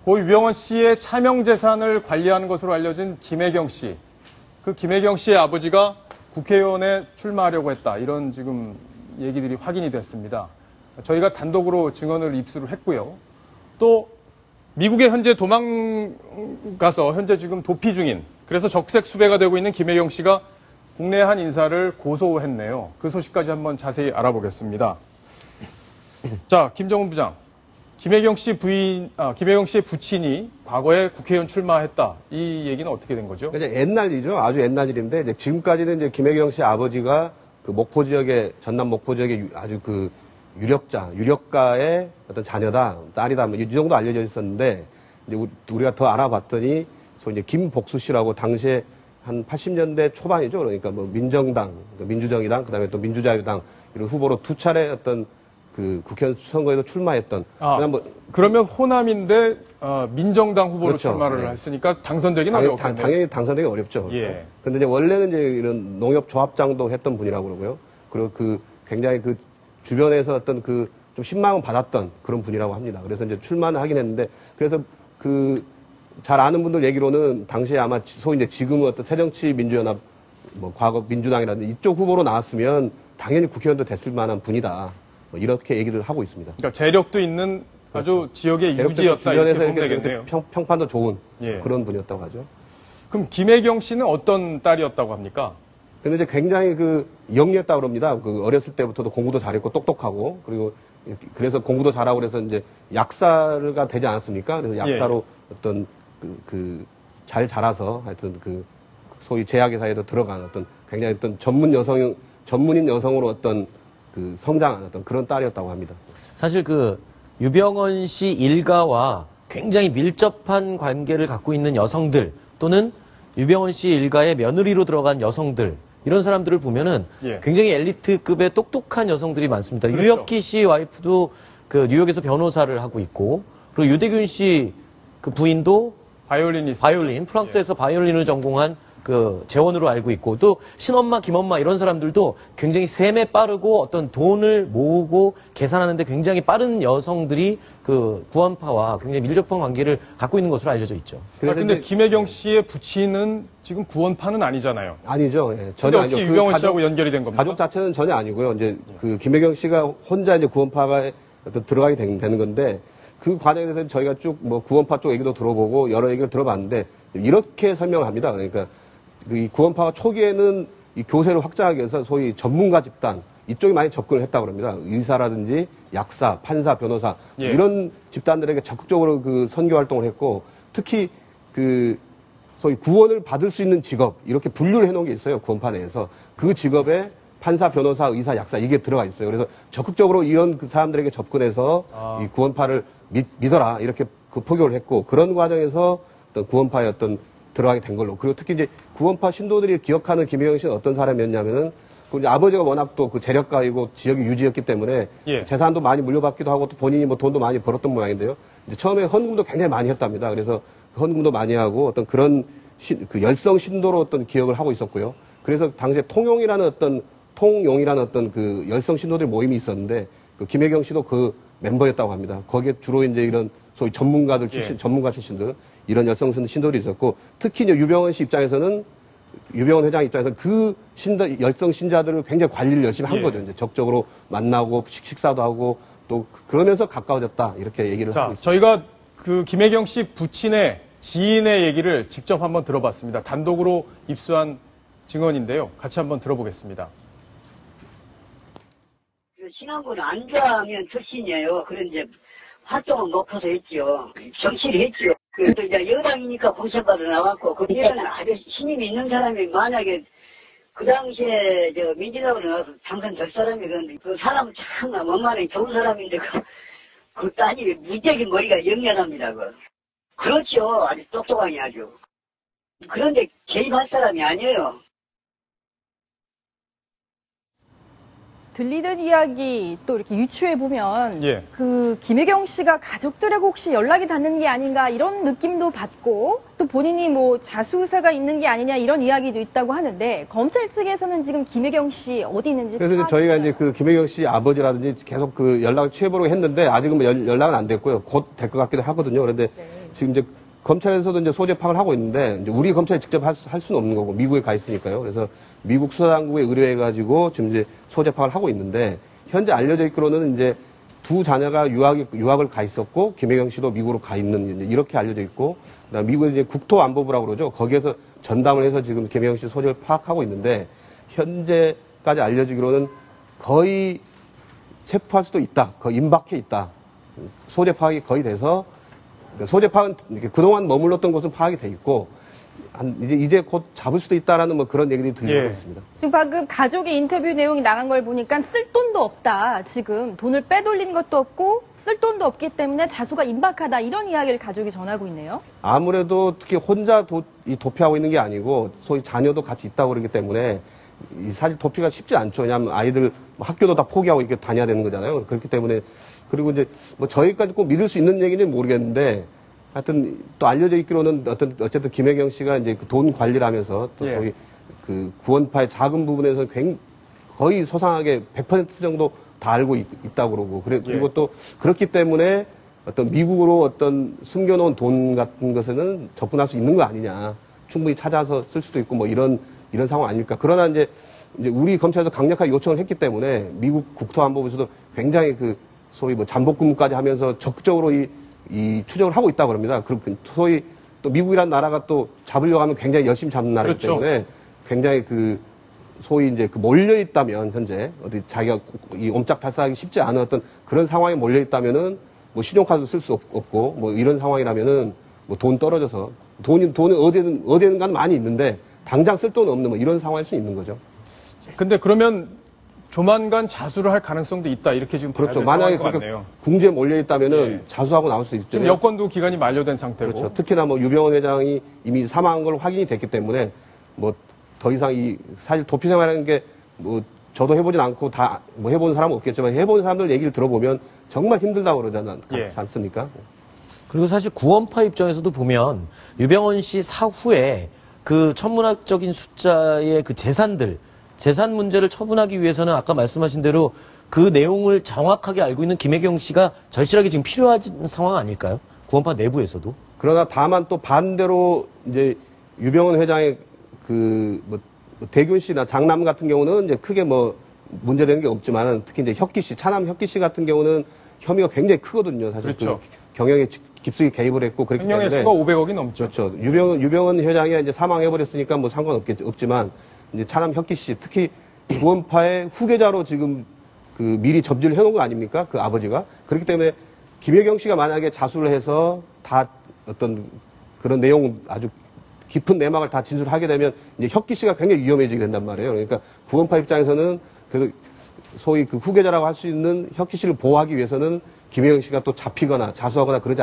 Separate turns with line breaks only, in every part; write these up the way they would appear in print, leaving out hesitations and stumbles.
고 유병원 씨의 차명 재산을 관리하는 것으로 알려진 김혜경 씨. 그 김혜경 씨의 아버지가 국회의원에 출마하려고 했다. 이런 지금 얘기들이 확인이 됐습니다. 저희가 단독으로 증언을 입수를 했고요. 또 미국에 현재 도망가서 현재 지금 도피 중인, 그래서 적색 수배가 되고 있는 김혜경 씨가 국내 한 인사를 고소했네요. 그 소식까지 한번 자세히 알아보겠습니다. 자, 김정은 부장. 김혜경 씨의 부친이 과거에 국회의원 출마했다. 이 얘기는 어떻게 된 거죠?
이제 옛날 일이죠. 아주 옛날 일인데, 이제 지금까지는 이제 김혜경 씨 아버지가 그 목포 지역의, 전남 목포 지역의 아주 그 유력가의 어떤 자녀다, 딸이다, 뭐 이 정도 알려져 있었는데, 이제 우리가 더 알아봤더니, 이제 김복수 씨라고 당시에 한 80년대 초반이죠. 그러니까 뭐 민정당, 민주정의당, 그 다음에 또 민주자유당, 이런 후보로 두 차례 어떤 그 국회의원 선거에도 출마했던.
그러면 호남인데 민정당 후보로
그렇죠.
출마를 했으니까 당선되기는 어렵겠네요.
당연히 당선되기 어렵죠.
예.
근데 이제 원래는 이제 이런 농협 조합장도 했던 분이라고 그러고요. 그리고 그 굉장히 그 주변에서 어떤 그 좀 신망을 받았던 그런 분이라고 합니다. 그래서 이제 출마는 하긴 했는데, 그래서 그 잘 아는 분들 얘기로는 당시에 아마 소위 이제 지금은 어떤 새정치민주연합, 뭐 과거 민주당이라든지 이쪽 후보로 나왔으면 당연히 국회의원도 됐을 만한 분이다. 뭐 이렇게 얘기를 하고 있습니다.
그러니까 재력도 있는 아주 지역의 유지였다.
주변에서
이렇게 보면 되겠네요.
평판도 좋은
예.
그런 분이었다고 하죠.
그럼 김혜경 씨는 어떤 딸이었다고 합니까?
근데 이제 굉장히 그 영리했다고 그럽니다. 그 어렸을 때부터도 공부도 잘했고 똑똑하고, 그리고 그래서 공부도 잘하고 그래서 이제 약사가 되지 않았습니까? 그래서 약사로 어떤 잘 자라서 하여튼 그 소위 제약회사에도 들어간 어떤 굉장히 어떤 전문인 여성으로 어떤 그 성장한 어떤 그런 딸이었다고 합니다.
사실 그 유병원 씨 일가와 굉장히 밀접한 관계를 갖고 있는 여성들, 또는 유병원 씨 일가의 며느리로 들어간 여성들, 이런 사람들을 보면은 굉장히 엘리트급의 똑똑한 여성들이 많습니다. 그렇죠. 유혁희 씨 와이프도 그 뉴욕에서 변호사를 하고 있고, 그리고 유대균 씨 그 부인도 바이올린, 프랑스에서 바이올린을 전공한 그 재원으로 알고 있고, 또 신엄마, 김엄마 이런 사람들도 굉장히 셈에 빠르고 어떤 돈을 모으고 계산하는데 굉장히 빠른 여성들이 그 구원파와 굉장히 밀접한 관계를 갖고 있는 것으로 알려져 있죠.
근데 김혜경 씨의 부친은 지금 구원파는 아니잖아요.
아니죠. 예, 전혀 아니죠.
어떻게 유병원 씨하고 연결이 된 겁니까?
가족 자체는 전혀 아니고요. 이제 그 김혜경 씨가 혼자 이제 구원파가 들어가게 되는 건데, 그 과정에서 저희가 쭉 뭐 구원파 쪽 얘기도 들어보고 여러 얘기를 들어봤는데, 이렇게 설명을 합니다. 그러니까 이 구원파가 초기에는 이 교세를 확장하기 위해서 소위 전문가 집단 이쪽이 많이 접근을 했다고 합니다. 의사라든지 약사, 판사, 변호사 이런 집단들에게 적극적으로 그 선교 활동을 했고, 특히 그 소위 구원을 받을 수 있는 직업 이렇게 분류를 해놓은 게 있어요. 구원파 내에서 그 직업에 판사, 변호사, 의사, 약사 이게 들어가 있어요. 그래서 적극적으로 이런 그 사람들에게 접근해서 이 구원파를 믿어라 이렇게 그 포교를 했고, 그런 과정에서 어떤 구원파의 어떤 들어가게 된 걸로. 그리고 특히 이제 구원파 신도들이 기억하는 김혜경 씨는 어떤 사람이었냐면은, 그 이제 아버지가 워낙 또 그 재력가이고 지역이 유지였기 때문에 재산도 많이 물려받기도 하고 또 본인이 뭐 돈도 많이 벌었던 모양인데요. 이제 처음에 헌금도 굉장히 많이 했답니다. 그래서 헌금도 많이 하고 어떤 그런 그 열성 신도로 어떤 기억을 하고 있었고요. 그래서 당시에 통용이라는 어떤 그 열성 신도들 모임이 있었는데, 그 김혜경 씨도 그 멤버였다고 합니다. 거기에 주로 이제 이런 소위 전문가 출신들, 이런 열성 신도들이 있었고, 특히 이제 유병원 씨 입장에서는, 유병원 회장 입장에서는 그 열성 신자들을 굉장히 관리를 열심히 한 거죠. 이제 적극적으로 만나고 식사도 하고 또 그러면서 가까워졌다 이렇게 얘기를 하고 있습니다.
저희가 그 김혜경 씨 부친의 지인의 얘기를 직접 한번 들어봤습니다. 단독으로 입수한 증언인데요. 같이 한번 들어보겠습니다.
신앙을 안 좋아하면 출신이에요. 그런 이제 활동을 높아서 했지요. 정치를 했지요. 그래도 이제 여당이니까 공천받아 나왔고, 그 뒤에는 아주 힘이 있는 사람이 만약에 그 당시에 민주당으로 나와서 당선될 사람이 그런데 그 사람은 참 원만하게 좋은 사람인데 그 딸이 무지하게 머리가 영리합니다. 그렇죠. 아주 똑똑하게 아주. 그런데 개입할 사람이 아니에요.
들리는 이야기 또 이렇게 유추해 보면 그 김혜경 씨가 가족들하고 혹시 연락이 닿는 게 아닌가 이런 느낌도 받고, 또 본인이 뭐 자수사가 있는 게 아니냐 이런 이야기도 있다고 하는데, 검찰 측에서는 지금 김혜경 씨 어디 있는지
그래서 이제 저희가 이제 그 김혜경 씨 아버지라든지 계속 그 연락을 취해보려고 했는데 아직은 연락은 안 됐고요. 곧 될 것 같기도 하거든요. 그런데 지금 이제 검찰에서도 이제 소재 파악을 하고 있는데 이제 우리 검찰이 직접 할 수는 없는 거고 미국에 가 있으니까요. 그래서 미국 수사당국에 의뢰해가지고 지금 이제 소재 파악을 하고 있는데 현재 알려져 있기로는 이제 두 자녀가 유학을 가 있었고 김혜경 씨도 미국으로 가 있는 이제 이렇게 알려져 있고 그다음 미국의 이제 국토안보부라고 그러죠. 거기에서 전담을 해서 지금 김혜경 씨 소재를 파악하고 있는데 현재까지 알려지기로는 거의 체포할 수도 있다. 거의 임박해 있다. 소재 파악이 거의 돼서 소재 파악은 그동안 머물렀던 곳은 파악이 돼 있고 이제 곧 잡을 수도 있다라는 뭐 그런 얘기들이 들리고 있습니다.
지금 방금 가족의 인터뷰 내용이 나간 걸 보니까 쓸 돈도 없다. 지금 돈을 빼돌린 것도 없고 쓸 돈도 없기 때문에 자수가 임박하다. 이런 이야기를 가족이 전하고 있네요.
아무래도 특히 혼자 도피하고 있는 게 아니고 소위 자녀도 같이 있다고 그러기 때문에 사실 도피가 쉽지 않죠. 왜냐하면 아이들 학교도 다 포기하고 이렇게 다녀야 되는 거잖아요. 그렇기 때문에 그리고 이제 뭐 저희까지 꼭 믿을 수 있는 얘기는 모르겠는데 하여튼 또 알려져 있기로는 어쨌든 김혜경 씨가 이제 그 돈 관리를 하면서 또 소위 그 구원파의 작은 부분에서 거의 소상하게 100% 정도 다 알고 있다고 그러고 그리고 또 그렇기 때문에 어떤 미국으로 어떤 숨겨놓은 돈 같은 것에는 접근할 수 있는 거 아니냐. 충분히 찾아서 쓸 수도 있고 뭐 이런 상황 아닐까. 그러나 이제 우리 검찰에서 강력하게 요청을 했기 때문에 미국 국토안보부에서도 굉장히 그 소위 뭐 잠복 근무까지 하면서 적극적으로 이 추적을 하고 있다고 합니다. 소위 또 미국이라는 나라가 또 잡으려고 하면 굉장히 열심히 잡는 나라이기 때문에 굉장히 그 소위 이제 그 몰려 있다면 현재 어디 자기가 이 옴짝달싹하기 쉽지 않은 어떤 그런 상황에 몰려 있다면은 뭐 신용카드 쓸 수 없고 뭐 이런 상황이라면은 뭐 돈 떨어져서 돈은 어디에는가는 많이 있는데 당장 쓸 돈 없는 뭐 이런 상황일 수 있는 거죠.
근데 그러면 조만간 자수를 할 가능성도 있다. 이렇게 지금
그렇죠. 만약에 그렇게 궁지에 몰려 있다면은 자수하고 나올 수 있죠.
지금 여권도 기간이 만료된 상태고.
그렇죠. 특히나 뭐 유병헌 회장이 이미 사망한 걸로 확인이 됐기 때문에 뭐 더 이상 사실 도피 생활이라는 게 뭐 저도 해보진 않고 다 뭐 해본 사람은 없겠지만 해본 사람들 얘기를 들어보면 정말 힘들다고 그러지 않습니까?
그리고 사실 구원파 입장에서도 보면 유병헌 씨 사후에 그 천문학적인 숫자의 그 재산 문제를 처분하기 위해서는 아까 말씀하신 대로 그 내용을 정확하게 알고 있는 김혜경 씨가 절실하게 지금 필요한 상황 아닐까요? 구원파 내부에서도.
그러나 다만 또 반대로 이제 유병헌 회장의 뭐 대균 씨나 장남 같은 경우는 이제 크게 뭐 문제되는 게 없지만 특히 이제 혁기 씨, 차남 혁기 씨 같은 경우는 혐의가 굉장히 크거든요. 사실
그렇죠.
그 경영에 깊숙이 개입을 했고 그렇기 때문에.
횡령의 수가 500억이 넘죠.
그렇죠. 유병헌 회장이 이제 사망해버렸으니까 뭐 상관없지만 이제 차남 혁기 씨, 특히 구원파의 후계자로 지금 그 미리 점지를 해놓은 거 아닙니까? 그 아버지가. 그렇기 때문에 김혜경 씨가 만약에 자수를 해서 다 어떤 그런 내용 아주 깊은 내막을 다 진술하게 되면 이제 혁기 씨가 굉장히 위험해지게 된단 말이에요. 그러니까 구원파 입장에서는 그래서 소위 그 후계자라고 할 수 있는 혁기 씨를 보호하기 위해서는 김혜경 씨가 또 잡히거나 자수하거나 그러지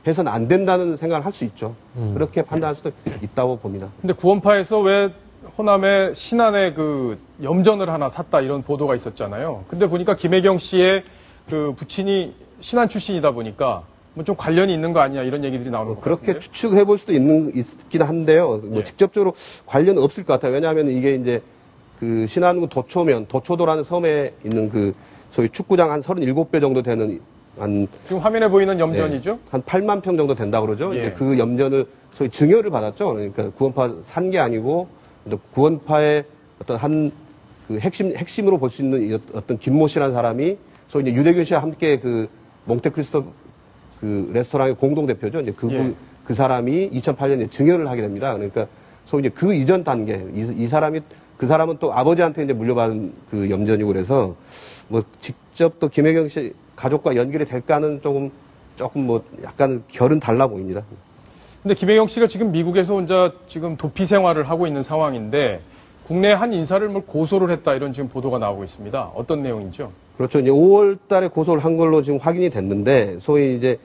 해서는 안 된다는 생각을 할 수 있죠. 그렇게 판단할 수도 있다고 봅니다.
근데 구원파에서 왜 호남에 신안에 그 염전을 하나 샀다 이런 보도가 있었잖아요. 근데 보니까 김혜경 씨의 그 부친이 신안 출신이다 보니까 뭐 좀 관련이 있는 거 아니냐 이런 얘기들이 나오는 것
그렇게
같은데요.
추측해 볼 수도 있긴 한데요. 뭐 직접적으로 관련은 없을 것 같아요. 왜냐하면 이게 이제 그 신안군 도초도라는 섬에 있는 그 소위 축구장 한 37배 정도 되는
지금 화면에 보이는 염전이죠?
한 8만 평 정도 된다고 그러죠. 이제 그 염전을 소위 증여를 받았죠. 그러니까 구원파 산 게 아니고 구원파의 어떤 그 핵심으로 볼 수 있는 어떤 김모 씨라는 사람이 소위 이제 유대균 씨와 함께 그 몽테크리스토 그 레스토랑의 공동대표죠. 이제 그 사람이 2008년에 증여를 하게 됩니다. 그러니까 소위 이제 그 이전 단계, 그 사람은 또 아버지한테 이제 물려받은 그 염전이고 그래서 뭐 직접 또 김혜경 씨 가족과 연결이 될까는 조금 뭐 약간 결은 달라 보입니다.
근데 김혜경 씨가 지금 미국에서 혼자 지금 도피 생활을 하고 있는 상황인데 국내 한 인사를 뭐 고소를 했다 이런 지금 보도가 나오고 있습니다. 어떤 내용이죠?
그렇죠. 이제 5월 달에 고소를 한 걸로 지금 확인이 됐는데 소위 이제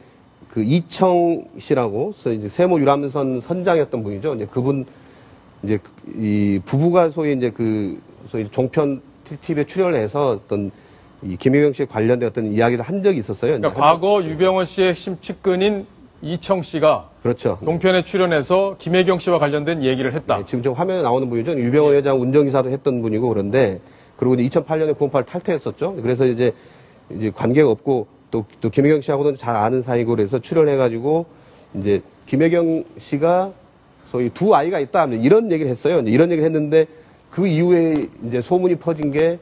그 이청 씨라고 이제 세모 유람선 선장이었던 분이죠. 이제 그분 이제 이 부부가 소위 이제 그 소위 종편 TV에 출연을 해서 어떤 이 김혜경 씨에 관련된 어떤 이야기를 한 적이 있었어요.
그러니까 과거 유병헌 씨의 핵심 측근인 이청 씨가
그렇죠.
종편에 출연해서 김혜경 씨와 관련된 얘기를 했다.
네, 지금 저 화면에 나오는 분이죠. 유병헌 회장 운전기사도 했던 분이고 그런데 그리고 이제 2008년에 구원파를 탈퇴했었죠. 그래서 이제 관계가 없고 또 김혜경 씨하고는 잘 아는 사이고 그래서 출연해가지고 이제 김혜경 씨가 소위 두 아이가 있다 이런 얘기를 했어요. 이런 얘기를 했는데 그 이후에 이제 소문이 퍼진 게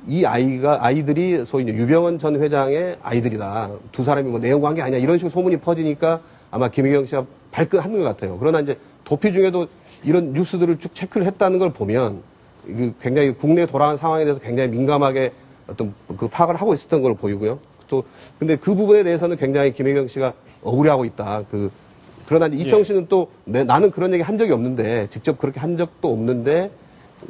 이 아이들이 소위 이제 유병헌 전 회장의 아이들이다. 두 사람이 뭐 내연 관계 아니야. 이런 식으로 소문이 퍼지니까 아마 김혜경 씨가 발끈한 것 같아요. 그러나 이제 도피 중에도 이런 뉴스들을 쭉 체크를 했다는 걸 보면 굉장히 국내에 돌아간 상황에 대해서 굉장히 민감하게 어떤 그 파악을 하고 있었던 걸 보이고요. 또 근데 그 부분에 대해서는 굉장히 김혜경 씨가 억울해하고 있다. 그러나 이제 이청 씨는 또 나는 그런 얘기 한 적이 없는데 직접 그렇게 한 적도 없는데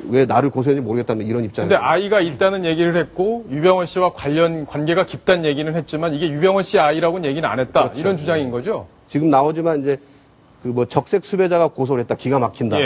왜 나를 고소했는지 모르겠다는 이런 입장이에요.
근데 아이가 있다는 얘기를 했고 유병헌 씨와 관계가 깊다는 얘기는 했지만 이게 유병헌 씨 아이라고는 얘기는 안 했다.
그렇죠.
이런 주장인 거죠.
지금 나오지만 이제 그 뭐 적색 수배자가 고소를 했다. 기가 막힌다.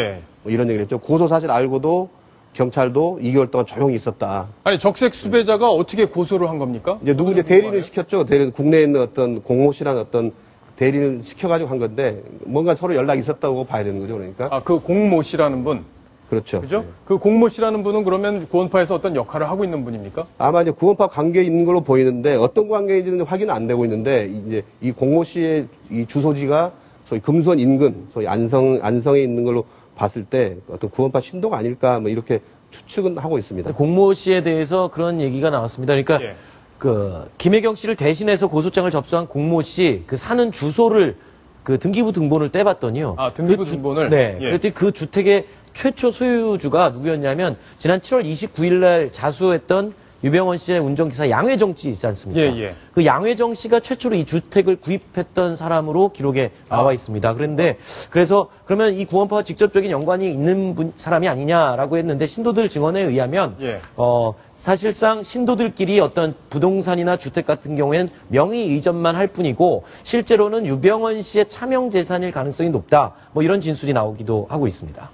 뭐 이런 얘기를 했죠. 고소 사실 알고도 경찰도 2개월 동안 조용히 있었다.
아니 적색 수배자가 어떻게 고소를 한 겁니까?
이제 누구 이제 대리를 시켰죠. 국내에 있는 어떤 공모 씨라는 어떤 대리를 시켜가지고 한 건데 뭔가 서로 연락이 있었다고 봐야 되는 거죠. 그러니까.
그 공모 씨라는 분.
그렇죠.
그죠?
네.
그 공모 씨라는 분은 그러면 구원파에서 어떤 역할을 하고 있는 분입니까?
아마 이제 구원파 관계에 있는 걸로 보이는데 어떤 관계인지는 확인은 안 되고 있는데 이제 이 공모 씨의 이 주소지가 소위 금수원 인근, 소위 안성에 있는 걸로 봤을 때 어떤 구원파 신도가 아닐까 뭐 이렇게 추측은 하고 있습니다.
공모 씨에 대해서 그런 얘기가 나왔습니다. 그러니까 그 김혜경 씨를 대신해서 고소장을 접수한 공모 씨 그 사는 주소를 그 등기부 등본을 떼봤더니요.
등기부 등본을?
네. 그랬더니 그 주택의 최초 소유주가 누구였냐면 지난 7월 29일 날 자수했던 유병헌 씨의 운전기사 양회정 씨 있지 않습니까? 그 양회정 씨가 최초로 이 주택을 구입했던 사람으로 기록에 나와 있습니다. 그래서 그러면 이 구원파와 직접적인 연관이 있는 사람이 아니냐라고 했는데 신도들 증언에 의하면 사실상 신도들끼리 어떤 부동산이나 주택 같은 경우에는 명의 이전만 할 뿐이고 실제로는 유병헌 씨의 차명 재산일 가능성이 높다. 뭐 이런 진술이 나오기도 하고 있습니다.